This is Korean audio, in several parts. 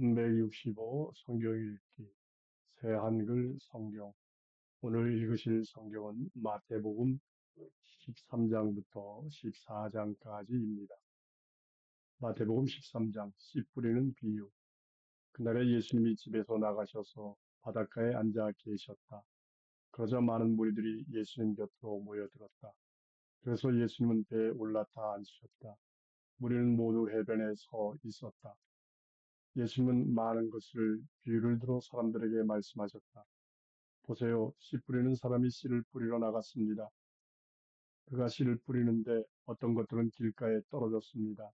365 성경 읽기 새 한글 성경. 오늘 읽으실 성경은 마태복음 13장부터 14장까지입니다. 마태복음 13장 씨 뿌리는 비유. 그날에 예수님이 집에서 나가셔서 바닷가에 앉아 계셨다. 그러자 많은 무리들이 예수님 곁으로 모여들었다. 그래서 예수님은 배에 올라타 앉으셨다. 무리는 모두 해변에 서 있었다. 예수님은 많은 것을 비유를 들어 사람들에게 말씀하셨다. 보세요. 씨 뿌리는 사람이 씨를 뿌리러 나갔습니다. 그가 씨를 뿌리는데 어떤 것들은 길가에 떨어졌습니다.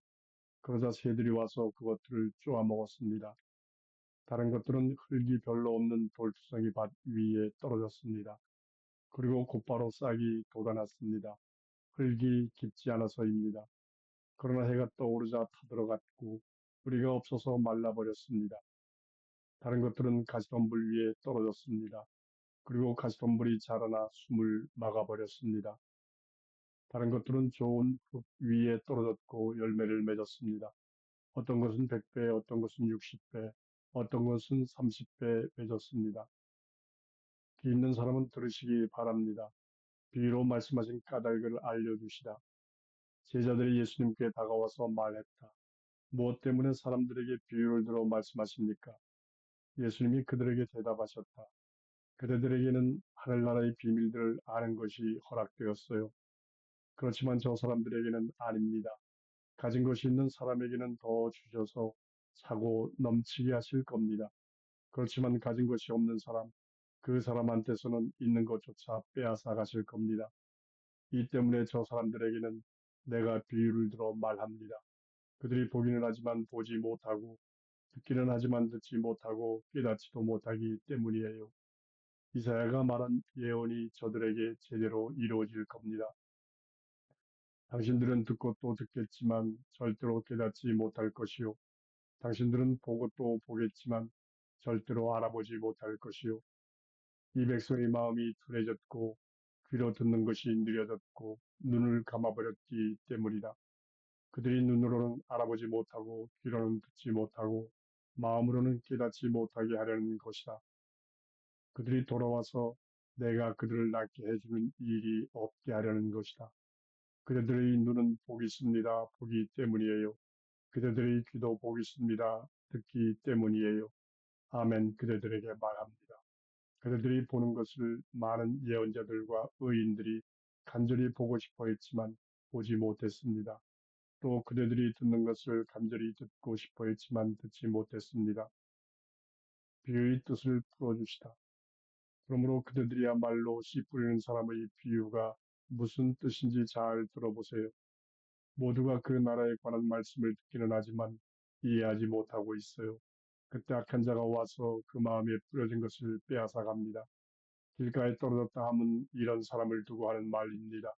그러자 새들이 와서 그것들을 쪼아 먹었습니다. 다른 것들은 흙이 별로 없는 돌투성이 밭 위에 떨어졌습니다. 그리고 곧바로 싹이 돋아났습니다. 흙이 깊지 않아서입니다. 그러나 해가 떠오르자 타들어갔고 뿌리가 없어서 말라버렸습니다. 다른 것들은 가시덤불 위에 떨어졌습니다. 그리고 가시덤불이 자라나 숨을 막아버렸습니다. 다른 것들은 좋은 흙 위에 떨어졌고 열매를 맺었습니다. 어떤 것은 100배, 어떤 것은 60배, 어떤 것은 30배 맺었습니다. 귀 있는 사람은 들으시기 바랍니다. 비유로 말씀하신 까닭을 알려주시다. 제자들이 예수님께 다가와서 말했다. 무엇 때문에 사람들에게 비유를 들어 말씀하십니까? 예수님이 그들에게 대답하셨다. 그대들에게는 하늘나라의 비밀들을 아는 것이 허락되었어요. 그렇지만 저 사람들에게는 아닙니다. 가진 것이 있는 사람에게는 더 주셔서 차고 넘치게 하실 겁니다. 그렇지만 가진 것이 없는 사람, 그 사람한테서는 있는 것조차 빼앗아 가실 겁니다. 이 때문에 저 사람들에게는 내가 비유를 들어 말합니다. 그들이 보기는 하지만 보지 못하고 듣기는 하지만 듣지 못하고 깨닫지도 못하기 때문이에요. 이사야가 말한 예언이 저들에게 제대로 이루어질 겁니다. 당신들은 듣고 또 듣겠지만 절대로 깨닫지 못할 것이요. 당신들은 보고 또 보겠지만 절대로 알아보지 못할 것이요. 이 백성의 마음이 둔해졌고 귀로 듣는 것이 느려졌고 눈을 감아버렸기 때문이다. 그들이 눈으로는 알아보지 못하고 귀로는 듣지 못하고 마음으로는 깨닫지 못하게 하려는 것이다. 그들이 돌아와서 내가 그들을 낫게 해주는 일이 없게 하려는 것이다. 그대들의 눈은 복이 있습니다. 보기 때문이에요. 그대들의 귀도 복이 있습니다. 듣기 때문이에요. 아멘. 그대들에게 말합니다. 그대들이 보는 것을 많은 예언자들과 의인들이 간절히 보고 싶어 했지만 보지 못했습니다. 또 그대들이 듣는 것을 간절히 듣고 싶어 했지만 듣지 못했습니다. 비유의 뜻을 풀어주시다. 그러므로 그대들이야말로 씨 뿌리는 사람의 비유가 무슨 뜻인지 잘 들어보세요. 모두가 그 나라에 관한 말씀을 듣기는 하지만 이해하지 못하고 있어요. 그때 악한 자가 와서 그 마음에 뿌려진 것을 빼앗아 갑니다. 길가에 떨어졌다 함은 이런 사람을 두고 하는 말입니다.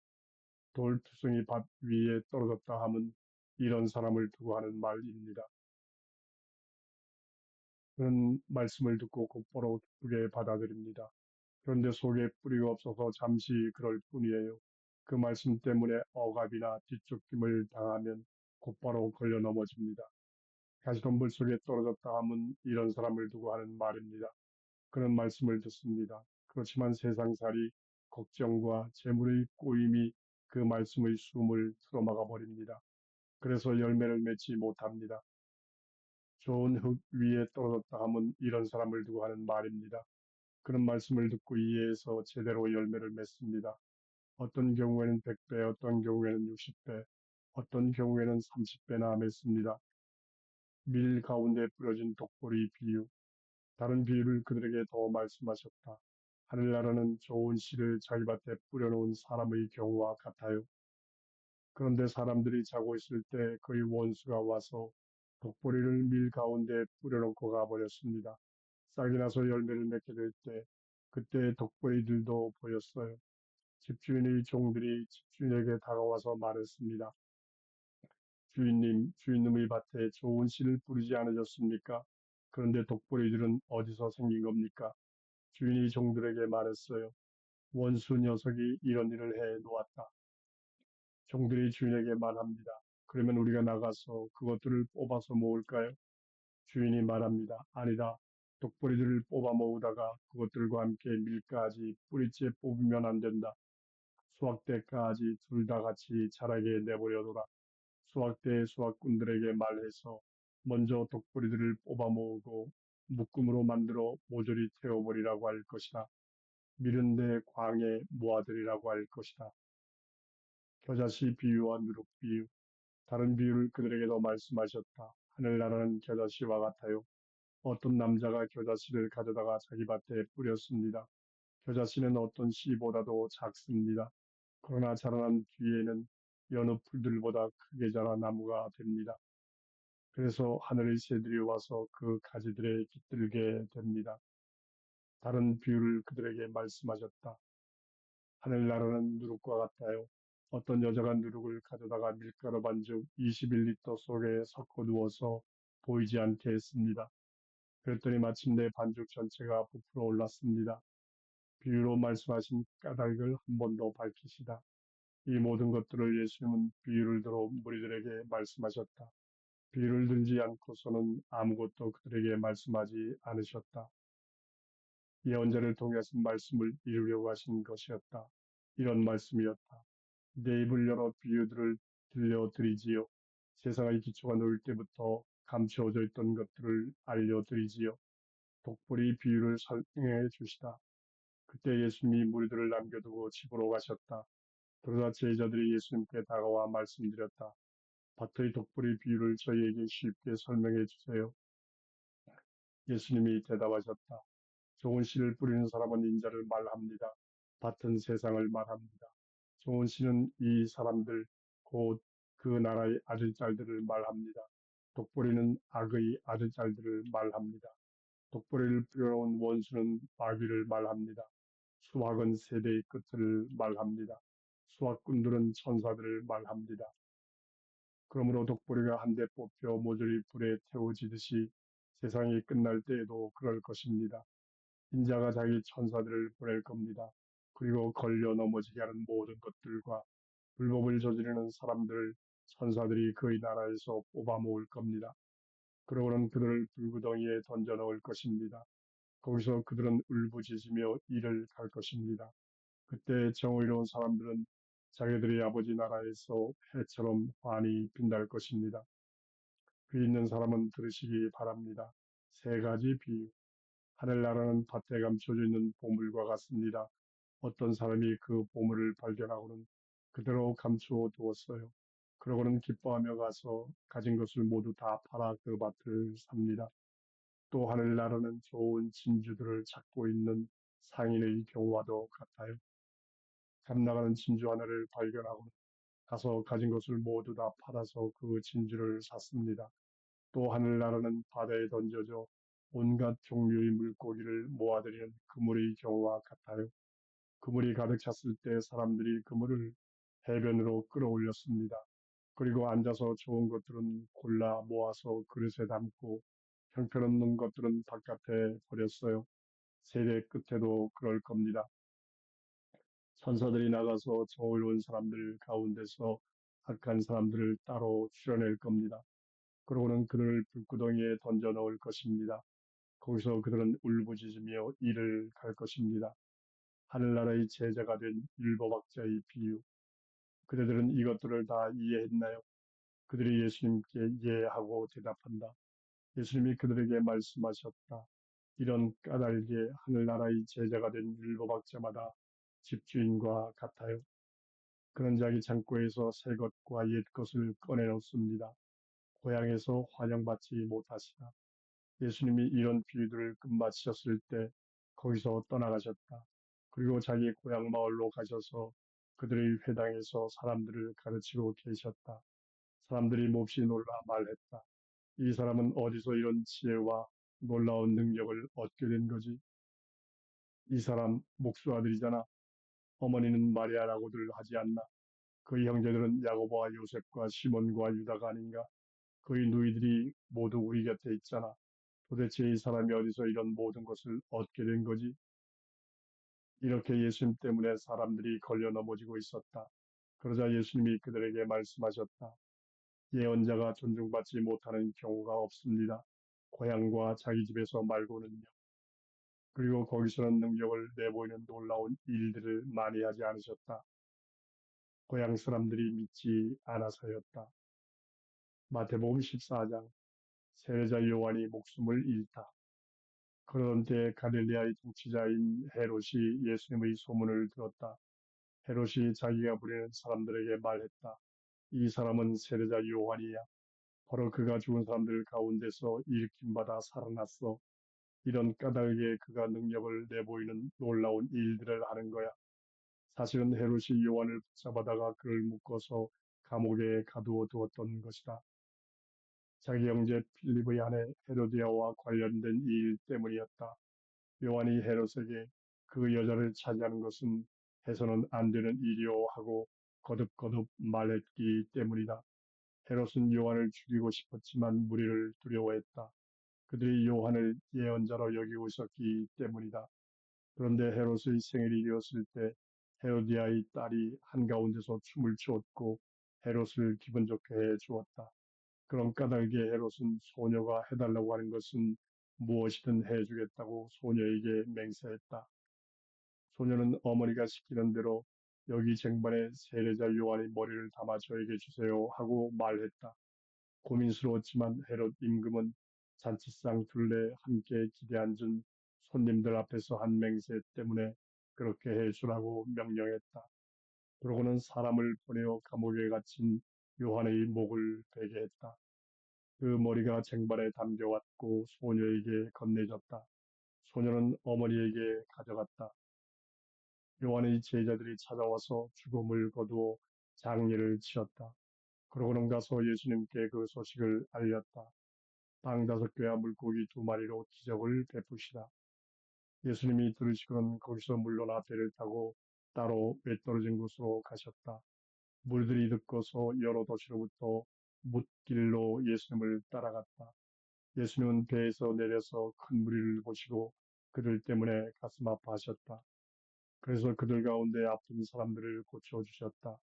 돌투성이 밭 위에 떨어졌다 함은 이런 사람을 두고 하는 말입니다. 그런 말씀을 듣고 곧바로 기쁘게 받아들입니다. 그런데 속에 뿌리가 없어서 잠시 그럴 뿐이에요. 그 말씀 때문에 억압이나 뒤쫓김을 당하면 곧바로 걸려 넘어집니다. 가시덤불 속에 떨어졌다 함은 이런 사람을 두고 하는 말입니다. 그런 말씀을 듣습니다. 그렇지만 세상살이, 걱정과 재물의 꼬임이 그 말씀의 숨을 틀어막아 버립니다. 그래서 열매를 맺지 못합니다. 좋은 흙 위에 떨어졌다 함은 이런 사람을 두고 하는 말입니다. 그런 말씀을 듣고 이해해서 제대로 열매를 맺습니다. 어떤 경우에는 100배, 어떤 경우에는 60배, 어떤 경우에는 30배나 맺습니다. 밀 가운데 뿌려진 독보리 비유, 다른 비유를 그들에게 더 말씀하셨다. 하늘나라는 좋은 씨를 자기 밭에 뿌려놓은 사람의 경우와 같아요. 그런데 사람들이 자고 있을 때 그의 원수가 와서 독보리를 밀 가운데 뿌려놓고 가버렸습니다. 싹이 나서 열매를 맺게 될 때, 그때 독보리들도 보였어요. 집주인의 종들이 집주인에게 다가와서 말했습니다. 주인님, 주인님의 밭에 좋은 씨를 뿌리지 않으셨습니까? 그런데 독보리들은 어디서 생긴 겁니까? 주인이 종들에게 말했어요. 원수 녀석이 이런 일을 해 놓았다. 종들이 주인에게 말합니다. 그러면 우리가 나가서 그것들을 뽑아서 모을까요? 주인이 말합니다. 아니다. 독보리들을 뽑아 모으다가 그것들과 함께 밀가지 뿌리째 뽑으면 안 된다. 수확 때까지 둘 다 같이 자라게 내버려둬라. 수확 때 수확꾼들에게 말해서 먼저 독보리들을 뽑아 모으고 묶음으로 만들어 모조리 태워버리라고 할 것이다. 미른데 광에 모아들이라고 할 것이다. 겨자씨 비유와 누룩 비유. 다른 비유를 그들에게도 말씀하셨다. 하늘나라는 겨자씨와 같아요. 어떤 남자가 겨자씨를 가져다가 자기 밭에 뿌렸습니다. 겨자씨는 어떤 씨보다도 작습니다. 그러나 자라난 뒤에는 여느 풀들보다 크게 자라 나무가 됩니다. 그래서 하늘의 새들이 와서 그 가지들에 깃들게 됩니다. 다른 비유를 그들에게 말씀하셨다. 하늘나라는 누룩과 같아요. 어떤 여자가 누룩을 가져다가 밀가루 반죽 21리터 속에 섞어 두어서 보이지 않게 했습니다. 그랬더니 마침내 반죽 전체가 부풀어 올랐습니다. 비유로 말씀하신 까닭을 한 번 더 밝히시다. 이 모든 것들을 예수님은 비유를 들어 무리들에게 말씀하셨다. 비유를 들지 않고서는 아무것도 그들에게 말씀하지 않으셨다. 예언자를 통해서 말씀을 이루려고 하신 것이었다. 이런 말씀이었다. 내 입을 열어 비유들을 들려드리지요. 세상의 기초가 놓일 때부터 감추어져 있던 것들을 알려드리지요. 독보리 비유를 설명해 주시다. 그때 예수님이 무리들을 남겨두고 집으로 가셨다. 그러자 제자들이 예수님께 다가와 말씀드렸다. 밭의 독보리 비유를 저희에게 쉽게 설명해 주세요. 예수님이 대답하셨다. 좋은 씨를 뿌리는 사람은 인자를 말합니다. 밭은 세상을 말합니다. 좋은 씨는 이 사람들, 곧 그 나라의 아들딸들을 말합니다. 독보리는 악의 아들딸들을 말합니다. 독보리를 뿌려놓은 원수는 마귀를 말합니다. 수학은 세대의 끝을 말합니다. 수학꾼들은 천사들을 말합니다. 그러므로 독보리가 한데 뽑혀 모조리 불에 태워지듯이 세상이 끝날 때에도 그럴 것입니다. 인자가 자기 천사들을 보낼 겁니다. 그리고 걸려 넘어지게 하는 모든 것들과 불법을 저지르는 사람들을 천사들이 그의 나라에서 뽑아 모을 겁니다. 그러고는 그들을 불구덩이에 던져 넣을 것입니다. 거기서 그들은 울부짖으며 이를 갈 것입니다. 그때 정의로운 사람들은 자기들의 아버지 나라에서 해처럼 환히 빛날 것입니다. 귀 있는 사람은 들으시기 바랍니다. 세 가지 비유. 하늘나라는 밭에 감춰져 있는 보물과 같습니다. 어떤 사람이 그 보물을 발견하고는 그대로 감추어 두었어요. 그러고는 기뻐하며 가서 가진 것을 모두 다 팔아 그 밭을 삽니다. 또 하늘나라는 좋은 진주들을 찾고 있는 상인의 경우와도 같아요. 값나가는 진주 하나를 발견하고 가서 가진 것을 모두 다 팔아서 그 진주를 샀습니다. 또 하늘나라는 바다에 던져져 온갖 종류의 물고기를 모아들이는 그물의 경우와 같아요. 그물이 가득 찼을 때 사람들이 그물을 해변으로 끌어올렸습니다. 그리고 앉아서 좋은 것들은 골라 모아서 그릇에 담고 형편없는 것들은 바깥에 버렸어요. 세대 끝에도 그럴 겁니다. 천사들이 나가서 정의로운 사람들 가운데서 악한 사람들을 따로 추려낼 겁니다. 그러고는 그들을 불구덩이에 던져 넣을 것입니다. 거기서 그들은 울부짖으며 이를 갈 것입니다. 하늘나라의 제자가 된 율법학자의 비유. 그대들은 이것들을 다 이해했나요? 그들이 예수님께 이해하고 대답한다. 예수님이 그들에게 말씀하셨다. 이런 까닭에 하늘나라의 제자가 된 율법학자마다 집주인과 같아요. 그런 자기 창고에서 새 것과 옛 것을 꺼내놓습니다. 고향에서 환영받지 못하시다. 예수님이 이런 비유들을 끝마치셨을 때 거기서 떠나가셨다. 그리고 자기 고향 마을로 가셔서 그들의 회당에서 사람들을 가르치고 계셨다. 사람들이 몹시 놀라 말했다. 이 사람은 어디서 이런 지혜와 놀라운 능력을 얻게 된 거지? 이 사람 목수 아들이잖아. 어머니는 마리아라고들 하지 않나? 그의 형제들은 야고보와 요셉과 시몬과 유다가 아닌가? 그의 누이들이 모두 우리 곁에 있잖아. 도대체 이 사람이 어디서 이런 모든 것을 얻게 된 거지? 이렇게 예수님 때문에 사람들이 걸려 넘어지고 있었다. 그러자 예수님이 그들에게 말씀하셨다. 예언자가 존중받지 못하는 경우가 없습니다. 고향과 자기 집에서 말고는요. 그리고 거기서는 능력을 내보이는 놀라운 일들을 많이 하지 않으셨다. 고향 사람들이 믿지 않아서였다. 마태복음 14장 세례자 요한이 목숨을 잃다. 그러던 때 갈릴리아의 통치자인 헤롯이 예수님의 소문을 들었다. 헤롯이 자기가 부리는 사람들에게 말했다. 이 사람은 세례자 요한이야. 바로 그가 죽은 사람들 가운데서 일으킴받아 살아났어. 이런 까닭에 그가 능력을 내보이는 놀라운 일들을 하는 거야. 사실은 헤롯이 요한을 붙잡아다가 그를 묶어서 감옥에 가두어 두었던 것이다. 자기 형제 필립의 아내 헤로디아와 관련된 일 때문이었다. 요한이 헤롯에게 그 여자를 차지하는 것은 해서는 안 되는 일이오 하고 거듭거듭 말했기 때문이다. 헤롯은 요한을 죽이고 싶었지만 무리를 두려워했다. 그들이 요한을 예언자로 여기고 있었기 때문이다. 그런데 헤롯의 생일이 되었을 때 헤로디아의 딸이 한가운데서 춤을 추었고 헤롯을 기분 좋게 해 주었다. 그런 까닭에 헤롯은 소녀가 해달라고 하는 것은 무엇이든 해주겠다고 소녀에게 맹세했다. 소녀는 어머니가 시키는 대로 여기 쟁반에 세례자 요한의 머리를 담아 저에게 주세요 하고 말했다. 고민스러웠지만 헤롯 임금은 잔치상 둘레 함께 기대앉은 손님들 앞에서 한 맹세 때문에 그렇게 해주라고 명령했다. 그러고는 사람을 보내어 감옥에 갇힌 요한의 목을 베게 했다. 그 머리가 쟁반에 담겨왔고 소녀에게 건네졌다. 소녀는 어머니에게 가져갔다. 요한의 제자들이 찾아와서 죽음을 거두어 장례를 치렀다. 그러고는 가서 예수님께 그 소식을 알렸다. 빵 5개와 물고기 2마리로 기적을 베푸시다. 예수님이 들으시고는 거기서 물러나 배를 타고 따로 외떨어진 곳으로 가셨다. 물들이 듣고서 여러 도시로부터 뭇길로 예수님을 따라갔다. 예수님은 배에서 내려서 큰 무리를 보시고 그들 때문에 가슴 아파하셨다. 그래서 그들 가운데 아픈 사람들을 고쳐주셨다.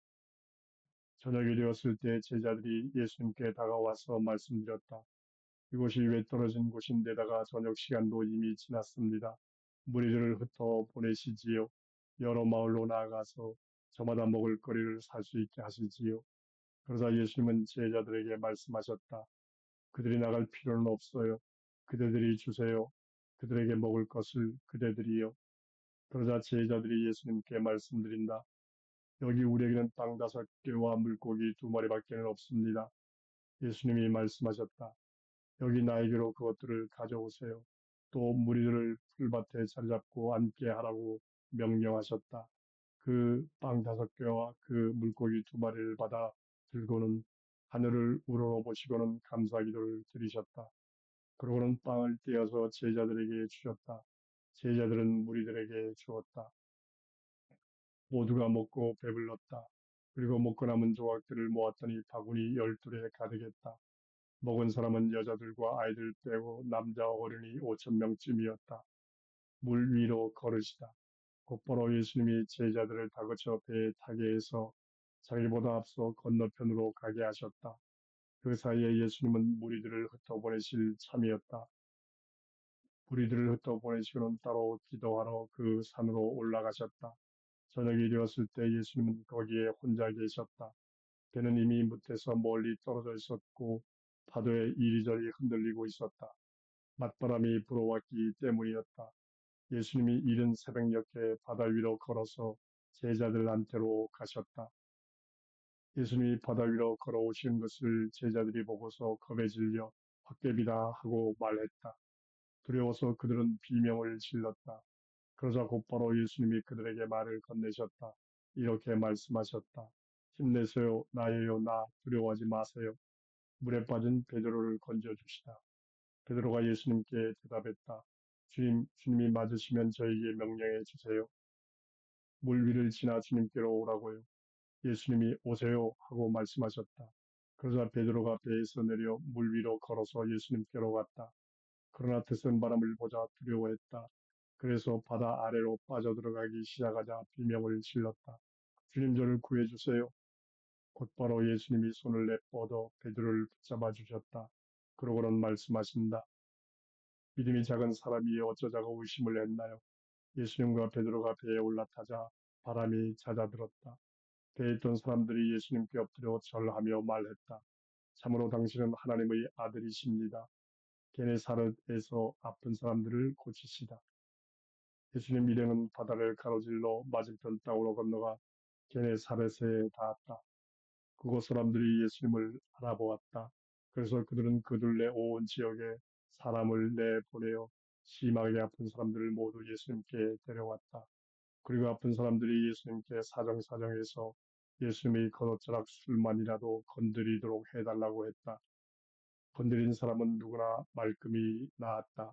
저녁이 되었을 때 제자들이 예수님께 다가와서 말씀드렸다. 이곳이 외떨어진 곳인데다가 저녁 시간도 이미 지났습니다. 무리들을 흩어 보내시지요. 여러 마을로 나아가서 저마다 먹을 거리를 살 수 있게 하시지요. 그러자 예수님은 제자들에게 말씀하셨다. 그들이 나갈 필요는 없어요. 그대들이 주세요. 그들에게 먹을 것을 그대들이요. 그러자 제자들이 예수님께 말씀드린다. 여기 우리에게는 빵 5개와 물고기 2마리밖에는 없습니다. 예수님이 말씀하셨다. 여기 나에게로 그것들을 가져오세요. 또 무리들을 풀밭에 자리잡고 앉게 하라고 명령하셨다. 그 빵 5개와 그 물고기 2마리를 받아 들고는 하늘을 우러러보시고는 감사기도를 드리셨다. 그러고는 빵을 떼어서 제자들에게 주셨다. 제자들은 무리들에게 주었다. 모두가 먹고 배불렀다. 그리고 먹고 남은 조각들을 모았더니 바구니 12에 가득했다. 먹은 사람은 여자들과 아이들 빼고 남자 어른이 5,000명쯤이었다. 물 위로 걸으시다. 곧바로 예수님이 제자들을 다그쳐 배에 타게 해서 자기보다 앞서 건너편으로 가게 하셨다. 그 사이에 예수님은 무리들을 흩어보내실 참이었다. 무리들을 흩어보내시고는 따로 기도하러 그 산으로 올라가셨다. 저녁이 되었을 때 예수님은 거기에 혼자 계셨다. 배는 이미 무태서 멀리 떨어져 있었고 파도에 이리저리 흔들리고 있었다. 맞바람이 불어왔기 때문이었다. 예수님이 이른 새벽녘에 바다 위로 걸어서 제자들한테로 가셨다. 예수님이 바다 위로 걸어오시는 것을 제자들이 보고서 겁에 질려 헛개비다 하고 말했다. 두려워서 그들은 비명을 질렀다. 그러자 곧바로 예수님이 그들에게 말을 건네셨다. 이렇게 말씀하셨다. 힘내세요. 나예요. 나 두려워하지 마세요. 물에 빠진 베드로를 건져주시다. 베드로가 예수님께 대답했다. 주님, 주님이 맞으시면 저에게 명령해 주세요. 물 위를 지나 주님께로 오라고요. 예수님이 오세요 하고 말씀하셨다. 그러자 베드로가 배에서 내려 물 위로 걸어서 예수님께로 갔다. 그러나 드센 바람을 보자 두려워했다. 그래서 바다 아래로 빠져들어가기 시작하자 비명을 질렀다. 주님 저를 구해주세요. 곧바로 예수님이 손을 내뻗어 베드로를 붙잡아 주셨다. 그러고는 말씀하신다. 믿음이 작은 사람이 어쩌자고 의심을 했나요? 예수님과 베드로가 배에 올라타자 바람이 잦아들었다. 배에 있던 사람들이 예수님께 엎드려 절하며 말했다. 참으로 당신은 하나님의 아들이십니다. 게네사렛에서 아픈 사람들을 고치시다. 예수님 일행은 바다를 가로질러 맞은편 땅으로 건너가 게네사렛에 닿았다. 그곳 사람들이 예수님을 알아보았다. 그래서 그들은 그 둘레 온 지역에 사람을 내보내어 심하게 아픈 사람들을 모두 예수님께 데려왔다. 그리고 아픈 사람들이 예수님께 사정사정해서 예수님의 겉옷자락 술만이라도 건드리도록 해달라고 했다. 건드린 사람은 누구나 말끔히 나았다.